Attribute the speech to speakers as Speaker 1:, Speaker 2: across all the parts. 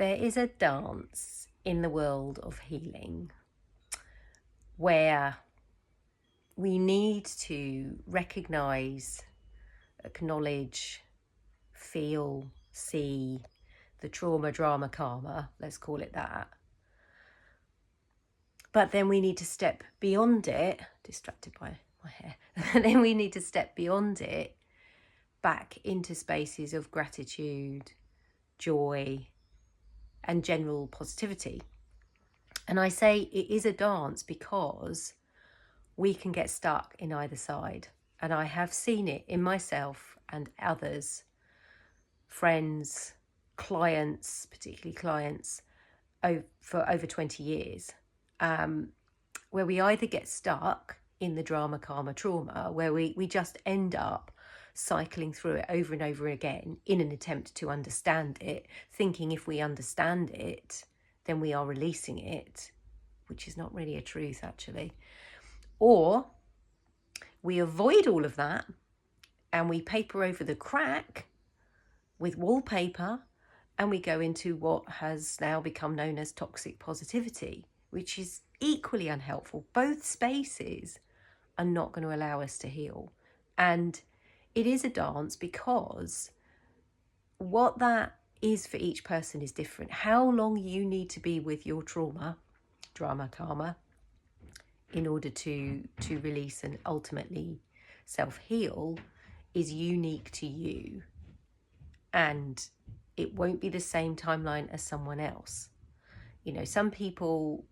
Speaker 1: There is a dance in the world of healing where we need to recognize, acknowledge, feel, see the trauma, drama, karma, let's call it that. But then we need to step beyond it, distracted by my hair, then we need to step beyond it back into spaces of gratitude, joy, and general positivity. And I say it is a dance because we can get stuck in either side. And I have seen it in myself and others, friends, clients, particularly clients, for over 20 years, where we either get stuck in the drama, karma, trauma, where we just end up cycling through it over and over again in an attempt to understand it, thinking if we understand it, then we are releasing it, which is not really a truth, actually. Or we avoid all of that and we paper over the crack with wallpaper and we go into what has now become known as toxic positivity, which is equally unhelpful. Both spaces are not going to allow us to heal. And it is a dance because what that is for each person is different. How long you need to be with your trauma, drama, karma, in order to release and ultimately self-heal is unique to you. And it won't be the same timeline as someone else. You know, some people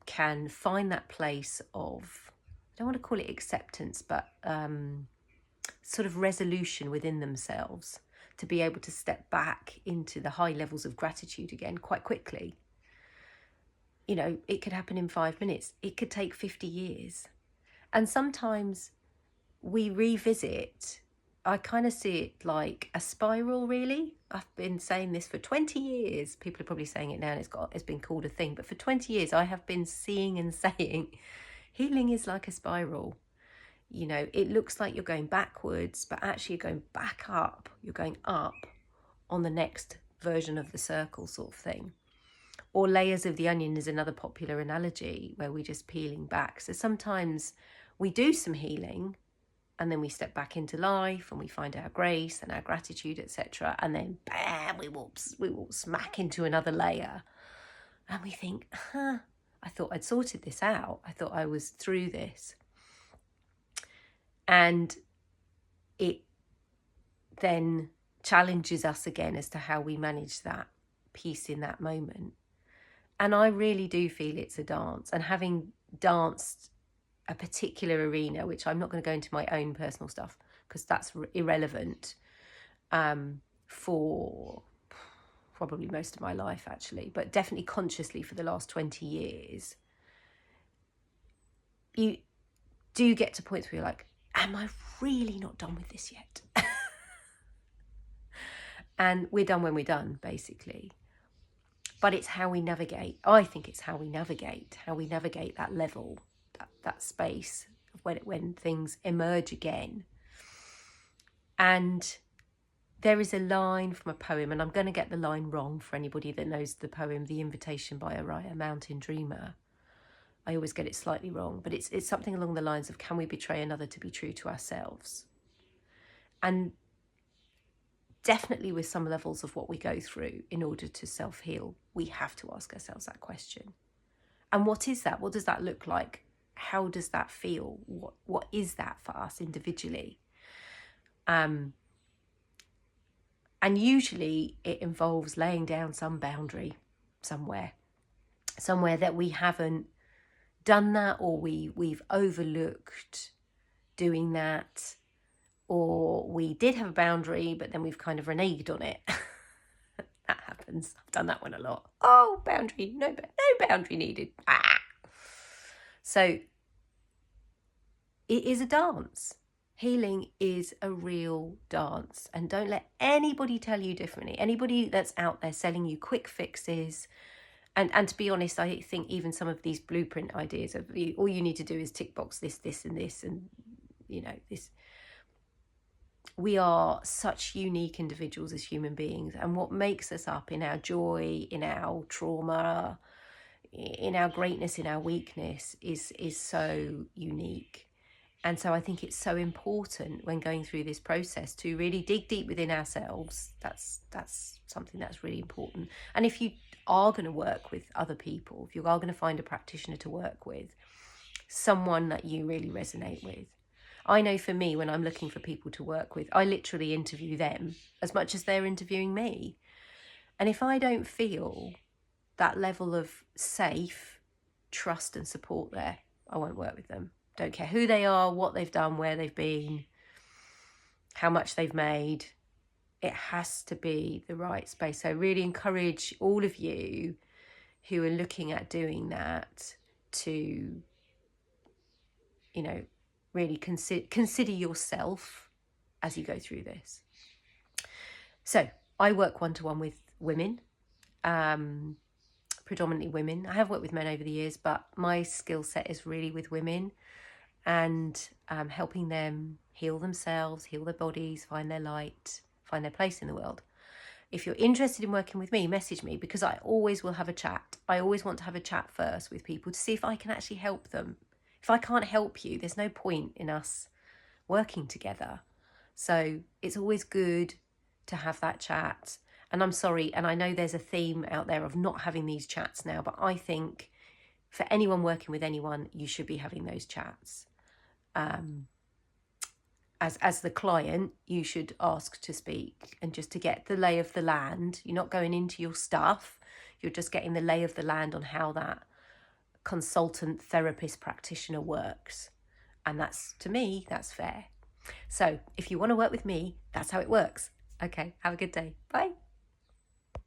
Speaker 1: can find that place of, I don't want to call it acceptance, but sort of resolution within themselves to be able to step back into the high levels of gratitude again quite quickly. You know, it could happen in 5 minutes. It could take 50 years. And sometimes we revisit, I kind of see it like a spiral, really. I've been saying this for 20 years. People are probably saying it now and it's been called a thing. But for 20 years, I have been seeing and saying healing is like a spiral. You know, it looks like you're going backwards, but actually you're going back up. You're going up on the next version of the circle sort of thing. Or layers of the onion is another popular analogy where we're just peeling back. So sometimes we do some healing and then we step back into life and we find our grace and our gratitude, etc. And then bam, we walk smack into another layer. And we think, I thought I'd sorted this out. I thought I was through this. And it then challenges us again as to how we manage that piece in that moment. And I really do feel it's a dance. And having danced a particular arena, which I'm not going to go into my own personal stuff because that's irrelevant, for probably most of my life actually, but definitely consciously for the last 20 years, you do get to points where you're like, am I really not done with this yet? And we're done when we're done, basically. But it's how we navigate. I think it's how we navigate that level, that space when things emerge again. And there is a line from a poem, and I'm going to get the line wrong for anybody that knows the poem, The Invitation by Araya, Mountain Dreamer. I always get it slightly wrong, but it's something along the lines of, can we betray another to be true to ourselves? And definitely with some levels of what we go through in order to self-heal, we have to ask ourselves that question. And what is that? What does that look like? How does that feel? What is that for us individually? And usually it involves laying down some boundary somewhere that we haven't done that, or we've overlooked doing that, or we did have a boundary but then we've kind of reneged on it. That happens. I've done that one a lot. Oh, boundary, no boundary needed. So it is a dance. Healing is a real dance, and don't let anybody tell you differently. Anybody that's out there selling you quick fixes, and to be honest, I think even some of these blueprint ideas of all you need to do is tick box this and this, and you know this. we are such unique individuals as human beings, and what makes us up in our joy, in our trauma, in our greatness, in our weakness is so unique. And so I think it's so important when going through this process to really dig deep within ourselves. That's something that's really important. And if you are going to work with other people, if you are going to find a practitioner to work with, someone that you really resonate with. I know for me, when I'm looking for people to work with, I literally interview them as much as they're interviewing me. And if I don't feel that level of safe trust and support there, I won't work with them. Don't care who they are, what they've done, where they've been, how much they've made. It has to be the right space. So I really encourage all of you who are looking at doing that to, really consider yourself as you go through this. So I work one-to-one with women, predominantly women. I have worked with men over the years, but my skill set is really with women, and helping them heal themselves, heal their bodies, find their light, find their place in the world. If you're interested in working with me, message me, because I always will have a chat. I always want to have a chat first with people to see if I can actually help them. If I can't help you, there's no point in us working together. So it's always good to have that chat. And I'm sorry, and I know there's a theme out there of not having these chats now, but I think for anyone working with anyone, you should be having those chats. As the client, you should ask to speak and just to get the lay of the land. You're not going into your stuff. You're just getting the lay of the land on how that consultant, therapist, practitioner works. And that's, to me, that's fair. So if you want to work with me, that's how it works. Okay, have a good day. Bye.